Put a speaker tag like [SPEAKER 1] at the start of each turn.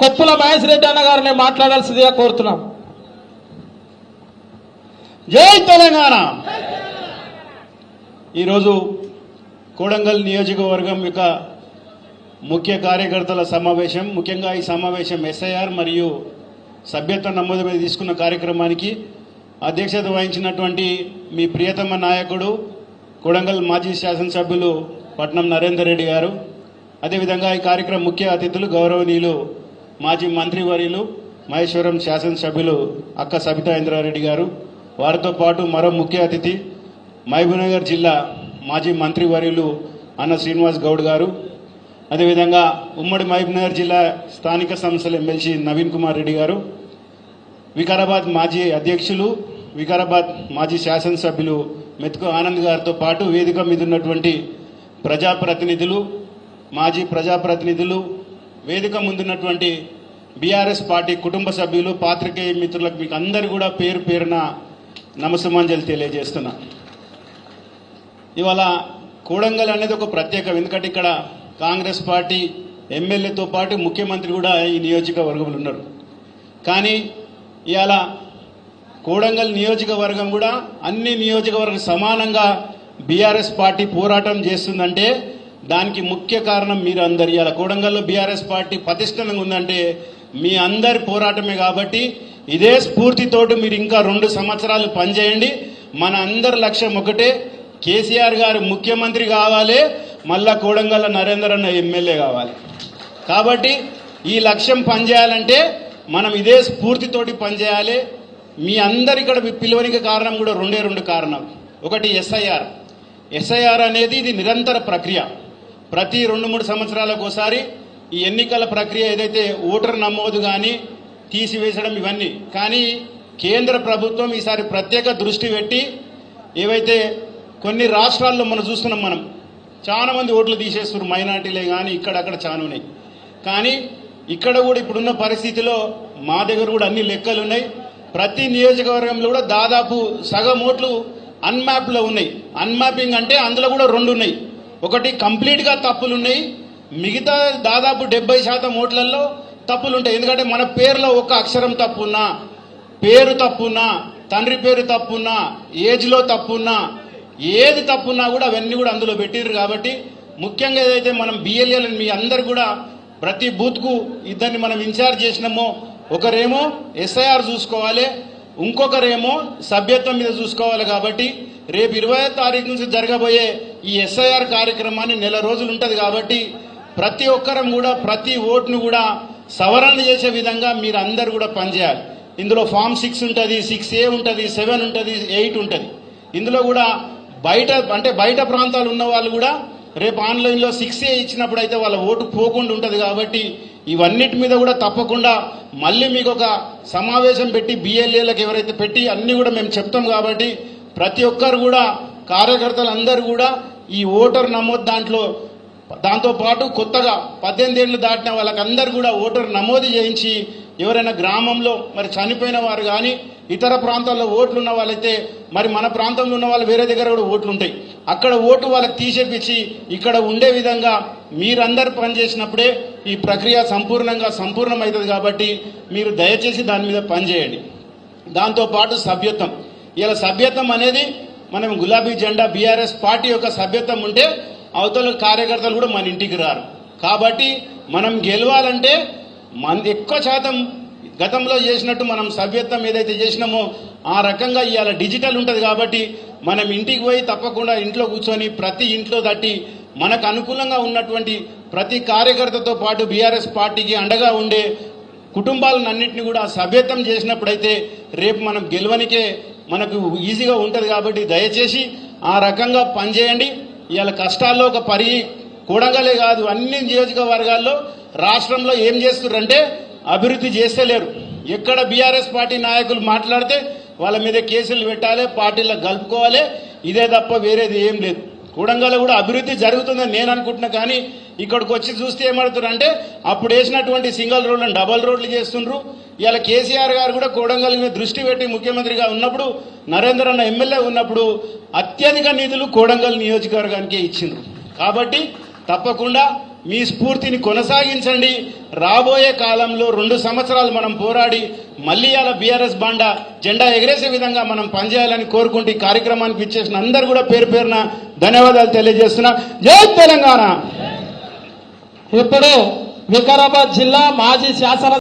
[SPEAKER 1] కొప్పుల మహేష్ రెడ్డి అన్న గారిని మాట్లాడాల్సిందిగా కోరుతున్నాం.
[SPEAKER 2] జై తెలంగాణ. ఈరోజు కొడంగల్ నియోజకవర్గం యొక్క ముఖ్య కార్యకర్తల సమావేశం, ముఖ్యంగా ఈ సమావేశం ఎస్ఐఆర్ మరియు సభ్యత్వ నమోదు మీద తీసుకున్న కార్యక్రమానికి అధ్యక్షత వహించినటువంటి మీ ప్రియతమ నాయకుడు కొడంగల్ మాజీ శాసనసభ్యులు పట్నం నరేందర్ రెడ్డి గారు, అదేవిధంగా ఈ కార్యక్రమం ముఖ్య అతిథులు గౌరవనీయులు మాజీ మంత్రివర్యులు మహేశ్వరం శాసనసభ్యులు అక్క సబితా ఇంద్రారెడ్డి గారు, వారితో పాటు మరో ముఖ్య అతిథి మహబూబ్నగర్ జిల్లా మాజీ మంత్రివర్యులు అన్న శ్రీనివాస్ గౌడ్ గారు, అదేవిధంగా ఉమ్మడి మహబూబ్నగర్ జిల్లా స్థానిక సంస్థల ఎమ్మెల్సీ నవీన్ కుమార్ రెడ్డి గారు, వికారాబాద్ మాజీ అధ్యక్షులు, వికారాబాద్ మాజీ శాసనసభ్యులు మెతుకు ఆనంద్ గారితో పాటు వేదిక మీద ఉన్నటువంటి ప్రజాప్రతినిధులు, మాజీ ప్రజాప్రతినిధులు, వేదిక ముందున్నటువంటి బీఆర్ఎస్ పార్టీ కుటుంబ సభ్యులు, పాత్రికేయ మిత్రులకు మీకు అందరు కూడా పేరు పేరున నమస్సుమాంజలి తెలియజేస్తున్నా. ఇవాళ కొడంగల్ అనేది ఒక ప్రత్యేకం, ఎందుకంటే ఇక్కడ కాంగ్రెస్ పార్టీ ఎమ్మెల్యేతో పాటు ముఖ్యమంత్రి కూడా ఈ నియోజకవర్గంలో ఉన్నారు. కానీ ఇవాళ కొడంగల్ నియోజకవర్గం కూడా అన్ని నియోజకవర్గం సమానంగా బీఆర్ఎస్ పార్టీ పోరాటం చేస్తుందంటే దానికి ముఖ్య కారణం మీరు అందరు. ఇవాళ కొడంగల్లో బీఆర్ఎస్ పార్టీ పటిష్టంగా ఉందంటే మీ అందరి పోరాటమే. కాబట్టి ఇదే స్ఫూర్తితోటి మీరు ఇంకా 2 సంవత్సరాలు పనిచేయండి. మన అందరి లక్ష్యం ఒకటే, కేసీఆర్ గారు ముఖ్యమంత్రి కావాలి, మళ్ళా కొడంగల్ నరేందర్ అన్న ఎమ్మెల్యే కావాలి. కాబట్టి ఈ లక్ష్యం పనిచేయాలంటే మనం ఇదే స్ఫూర్తితోటి పనిచేయాలి. మీ అందరు ఇక్కడ పిలువనికి కారణం కూడా 2 కారణం. ఒకటి ఎస్ఐఆర్ అనేది ఇది నిరంతర ప్రక్రియ. ప్రతి 2-3 సంవత్సరాలకు ఒకసారి ఈ ఎన్నికల ప్రక్రియ ఏదైతే ఓటర్ నమోదు కానీ తీసివేసడం ఇవన్నీ, కానీ కేంద్ర ప్రభుత్వం ఈసారి ప్రత్యేక దృష్టి పెట్టి ఏవైతే కొన్ని రాష్ట్రాల్లో మనం చూస్తున్నాం, మనం చాలా మంది ఓట్లు తీసేస్తున్నారు, మైనార్టీలే కానీ ఇక్కడక్కడ చాలా ఉన్నాయి. కానీ ఇక్కడ కూడా ఇప్పుడున్న పరిస్థితిలో మా దగ్గర కూడా అన్ని లెక్కలు ఉన్నాయి. ప్రతి నియోజకవర్గంలో కూడా దాదాపు సగం ఓట్లు అన్మ్యాప్లో ఉన్నాయి. అన్మ్యాపింగ్ అంటే అందులో కూడా 2 ఉన్నాయి. ఒకటి కంప్లీట్గా తప్పులు ఉన్నాయి, మిగతా దాదాపు 70% ఓట్లలో తప్పులు ఉంటాయి. ఎందుకంటే మన పేరులో ఒక అక్షరం తప్పున్నా, పేరు తప్పున్నా, తండ్రి పేరు తప్పున్నా, ఏజ్లో తప్పున్నా, ఏది తప్పున్నా కూడా అవన్నీ కూడా అందులో పెట్టిర్రు. కాబట్టి ముఖ్యంగా ఏదైతే మనం బిఎల్ఏలను మీ అందరు కూడా ప్రతి బూత్కు 2 మనం ఇన్ఛార్జ్ చేసినామో, ఒకరేమో ఎస్ఐఆర్ చూసుకోవాలి, ఇంకొకరేమో సభ్యత్వం మీద చూసుకోవాలి. కాబట్టి రేపు 20వ తారీఖు నుంచి జరగబోయే ఈ ఎస్ఐఆర్ కార్యక్రమాన్ని 1 నెల రోజులు ఉంటుంది. కాబట్టి ప్రతి ఒక్కరం కూడా ప్రతి ఓటును కూడా సవరణ చేసే విధంగా మీరు అందరు కూడా పనిచేయాలి. ఇందులో ఫామ్ 6 ఉంటుంది, 6A ఉంటుంది, 7 ఉంటుంది, 8 ఉంటుంది. ఇందులో కూడా బయట ప్రాంతాలు ఉన్న వాళ్ళు కూడా రేపు ఆన్లైన్లో 6A ఇచ్చినప్పుడు అయితే వాళ్ళ ఓటు పోకుండా ఉంటుంది. కాబట్టి ఇవన్నిటి మీద కూడా తప్పకుండా మళ్ళీ మీకు ఒక సమావేశం పెట్టి బిఎల్ఏలకు ఎవరైతే పెట్టి అన్నీ కూడా మేము చెప్తాం. కాబట్టి ప్రతి ఒక్కరు కూడా కార్యకర్తలు అందరూ కూడా ఈ ఓటర్ నమోదు దాంతోపాటు కొత్తగా 18 ఏళ్ళు దాటిన వాళ్ళకందరూ కూడా ఓటర్ నమోదు చేయించి, ఎవరైనా గ్రామంలో మరి చనిపోయిన వారు కానీ ఇతర ప్రాంతాల్లో ఓట్లు ఉన్న వాళ్ళైతే మరి మన ప్రాంతంలో ఉన్న వాళ్ళు వేరే దగ్గర కూడా ఓట్లు ఉంటాయి, అక్కడ ఓటు వాళ్ళకి తీసేపించి ఇక్కడ ఉండే విధంగా మీరందరూ పనిచేసినప్పుడే ఈ ప్రక్రియ సంపూర్ణమవుతుంది. కాబట్టి మీరు దయచేసి దాని మీద పనిచేయండి. దాంతోపాటు సభ్యత్వం, ఇలా సభ్యత్వం అనేది మనం గులాబీ జెండా బీఆర్ఎస్ పార్టీ యొక్క సభ్యత్వం ఉంటే అవతల కార్యకర్తలు కూడా మన ఇంటికి రారు. కాబట్టి మనం గెలవాలంటే ఎక్కువ శాతం గతంలో చేసినట్టు మనం సభ్యత్వం ఏదైతే చేసినామో ఆ రకంగా ఇవాళ డిజిటల్ ఉంటుంది. కాబట్టి మనం ఇంటికి పోయి తప్పకుండా ఇంట్లో కూర్చొని ప్రతి ఇంట్లో తట్టి మనకు అనుకూలంగా ఉన్నటువంటి ప్రతి కార్యకర్తతో పాటు బీఆర్ఎస్ పార్టీకి అండగా ఉండే కుటుంబాలన్నింటినీ కూడా సభ్యత్వం చేసినప్పుడైతే రేపు మనం గెలవనికే మనకు ఈజీగా ఉంటుంది. కాబట్టి దయచేసి ఆ రకంగా పనిచేయండి. ఇవాళ కష్టాల్లో ఒక కొడంగలే కాదు, అన్ని నియోజకవర్గాల్లో రాష్ట్రంలో ఏం చేస్తున్నారంటే అభివృద్ధి చేస్తలేరు. ఎక్కడ బీఆర్ఎస్ పార్టీ నాయకులు మాట్లాడితే వాళ్ళ మీద కేసులు పెట్టాలి, పార్టీలో కలుపుకోవాలి, ఇదే తప్ప వేరేది ఏం లేదు. కొడంగల్ కూడా అభివృద్ధి జరుగుతుందని నేను అనుకుంటున్నా. కానీ ఇక్కడికి వచ్చి చూస్తే ఏమడుతున్నారు అంటే అప్పుడు వేసినటువంటి సింగిల్ రోడ్లను డబల్ రోడ్లు చేస్తుండ్రు. ఇవాళ కేసీఆర్ గారు కూడా కొడంగల్ మీద దృష్టి పెట్టి ముఖ్యమంత్రిగా ఉన్నప్పుడు, నరేందర్ అన్న ఎమ్మెల్యే ఉన్నప్పుడు అత్యధిక నిధులు కొడంగల్ నియోజకవర్గానికే ఇచ్చిండ్రు. కాబట్టి తప్పకుండా మీ స్ఫూర్తిని కొనసాగించండి. రాబోయే కాలంలో 2 సంవత్సరాలు మనం పోరాడి మళ్ళీ అలా బీఆర్ఎస్ బాండా జెండా ఎగరేసే విధంగా మనం పనిచేయాలని కోరుకుంటూ ఈ కార్యక్రమానికి ఇచ్చేసిన అందరూ కూడా పేరు పేరున ధన్యవాదాలు తెలియజేస్తున్నా. జై తెలంగాణ.
[SPEAKER 1] ఇప్పుడు వికారాబాద్ జిల్లా మాజీ శాసన